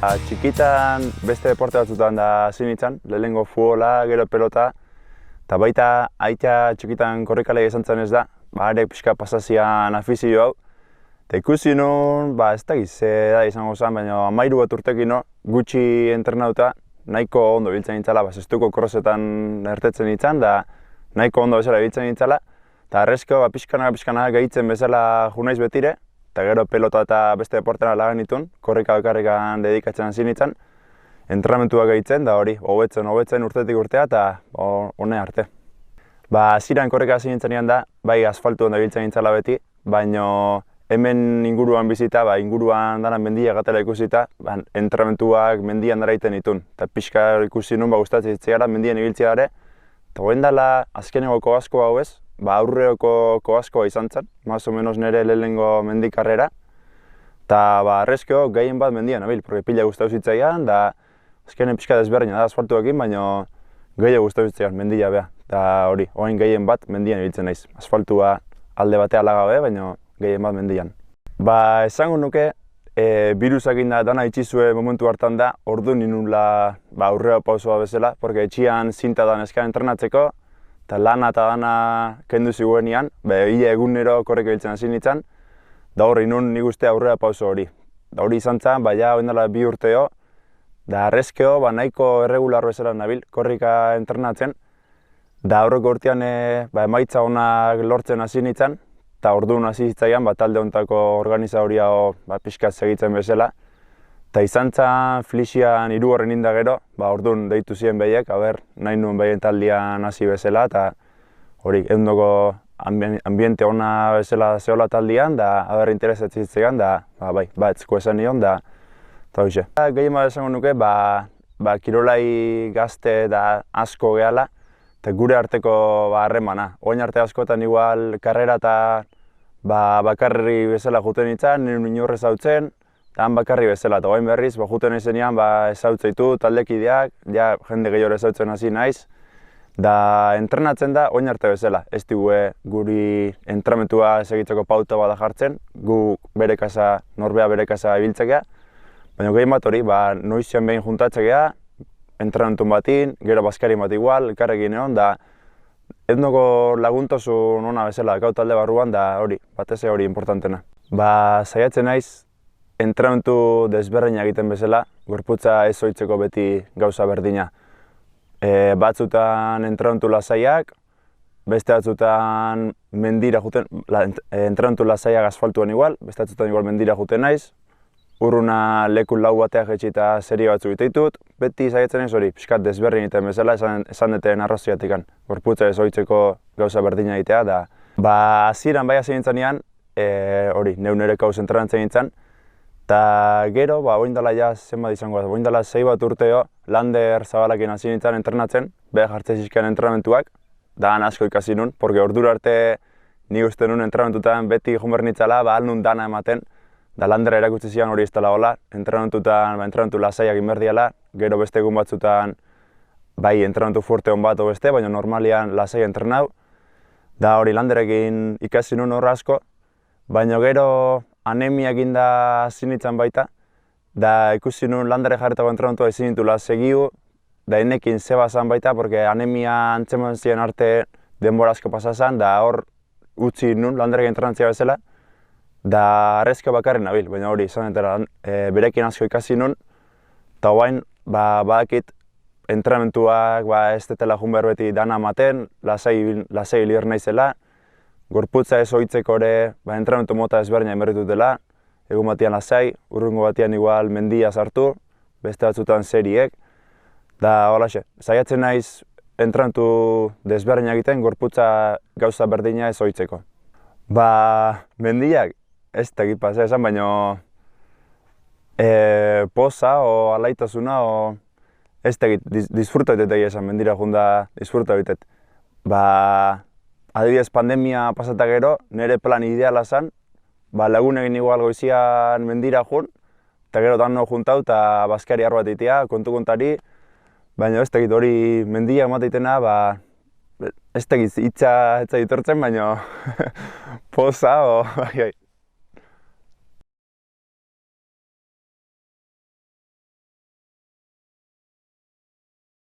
Txikitan beste deporte batzutan da hasi nintzen, lehenengo futbola, gero pelota, eta baita aita txikitan korrikalea izan zen ez da, arek pixka pasazian afizio hau. Eta ikusi nuen, ez dakiz ze da izango zen, baina 13 bat urtekin gutxi entrenauta, nahiko ondo biltzen nintzala, zestuko krosetan ertetzen nintzen, da nahiko ondo bezala biltzen nintzala, eta arrezko pixkana gehitzen bezala junaiz betire, eta gero pelota eta beste deportena lagan nituen, korrika bakarrikan dedikatzen hasi nintzen, entrenamentua gehitzen, da hori, hobetzen urtetik urtea eta hone arte. Hasieran korrika hasi nintzenean da, bai asfaltuan da biltzen nintzala beti, baina hemen inguruan bizita, inguruan dana mendia gatela ikusita, entrenamentuak mendian dara egiten nituen. Eta pixka ikusi nuen, gustatzen zitzaiara, mendian ibiltzea ere. Eta goen dela azkeneko koazkoa hau ez, aurreoko koazkoa izan zen, más o menos nire lehenengo mendikarrera. Eta arrezko gehien bat mendian abil, porque pila gustatu zitzaian, da azkenen pixka desberdina da asfaltuekin, baina gehiago gustatu zitzaian mendia bea. Eta hori, orain gehien bat mendian ibiltzen naiz. Asfaltua alde batea lagabe, baina gehien bat mendian. Esango nuke, birusak dana itxizue momentu hartan da, ordu ninula aurrera pausoa bezala, porque etxian zinta dan eskan entrenatzeko, eta lana eta dana kendu ziguenean, hile egunero korrika biltzen hasi nintzen, da horri nun nik uste aurrera pauso hori. Da hori izan zen, oin dela 2 urteo, da arrezkeo nahiko erregular bezala nabil korrika entrenatzen, da aurreko urtean emaitza onak lortzen hasi nintzen, eta orduan hasi zitzaian talde hontako organizadoria pixkat segitzen bezala. Eta izan zen Flixian 3. inda gero, orduan deitu ziren behiek, nahi nuen behien taldean hasi bezala, eta hori, eundoko ambiente ona bezala zehola taldean, da interesatzen zitzaian, da etzko esan nion, da hoxe. Gehien bat esango nuke, kirolai gazte da asko gehala, eta gure arteko harremana. Oin arte askotan igual karrera eta bakarri bezala juten nintzen, nire inorrez hautzen, eta han bakarri bezala. Eta oin berriz, juten izenean ezautzeitu taldekideak, jende gehiago ezautzen hasi naiz, da entrenatzen da oin arte bezala. Ez digue guri entrenamentua segitzeko pauta bada jartzen, gu bere kasa, norbea bere kasa ibiltzekea, baina gehien bat hori, noizian behin juntatzekea, entrenantun batin, gero bazkari bat igual, elkarrekin egon, da etnoko laguntasun ona bezala gau talde barruan, da hori, batez hori importantena. Saiatzen naiz, entrenamentu desberdina egiten bezala, gorputza ez oitzeko beti gauza berdina. Batzutan entrenamentu lasaiak, beste batzutan mendira juten, entrenamentu lasaiak asfaltuan igual, beste batzutan igual mendira juten naiz, urruna leku lau bateak etxita serie batzuk ditut, beti saiatzen ez hori, pixkat desberdin egiten bezala esan deten arrazoiatikan. Gorputza ez oitzeko gauza berdina egitea, da hasieran hasi nintzenean, hori, nire kauz entrenatzen nintzen, eta gero, oin dela zenbat izango da, oin dela 6 bat urteo, Lander Zabalakin hasi nintzen entrenatzen, beha jartzen zizkian entrenamentuak, da asko ikasi nun, porque ordura arte nik uste nun entrenamentutan beti joan behar nintzala, nun dana ematen, da Landera erakutsi zian hori ez dela hola, entrenamentu lasaiak inberdiala, gero beste egun batzutan entrenamentu fuerte hon bat beste, baina normalian lasai entrenau. Da hori Landerekin ikasi nun horra asko, baina gero anemia eginda hasi nintzen baita, da ikusi nun Landere jarretako entrenamentua ezin nintula segiu, da enekin zeba zan baita, porque anemia antzeman ziren arte denbora asko pasazan, da hor utzi nun Landerekin entrenatzea bezala, da arrezko bakarri nabil, baina hori izan dutela berekin asko ikasi nun, eta guain badakit entrenamentuak ez detela jun behar beti dana ematen, lasai lier naizela, gorputza ez oitzeko ere entrenamentu mota ezberdina emerritut dela, egun batian lasai, urrungo batian igual mendia sartu, beste batzutan seriek, da holaxe, saiatzen naiz entrenamentu desberdina egiten, gorputza gauza berdina ez oitzeko. Mendiak, ez dakit pasea esan, baina poza o alaitasuna o ez dakit, disfruta egitetek esan, mendira junda disfruta egitet. Adibidez pandemia pasata gero, nire plan ideala zen, lagun egin igual goizian mendira jun, eta gero dano juntau eta bazkari arbat egitea, kontu-kontari, baina ez dakit hori mendia emateitena, ez dakit hitza ez da ditortzen, baina poza o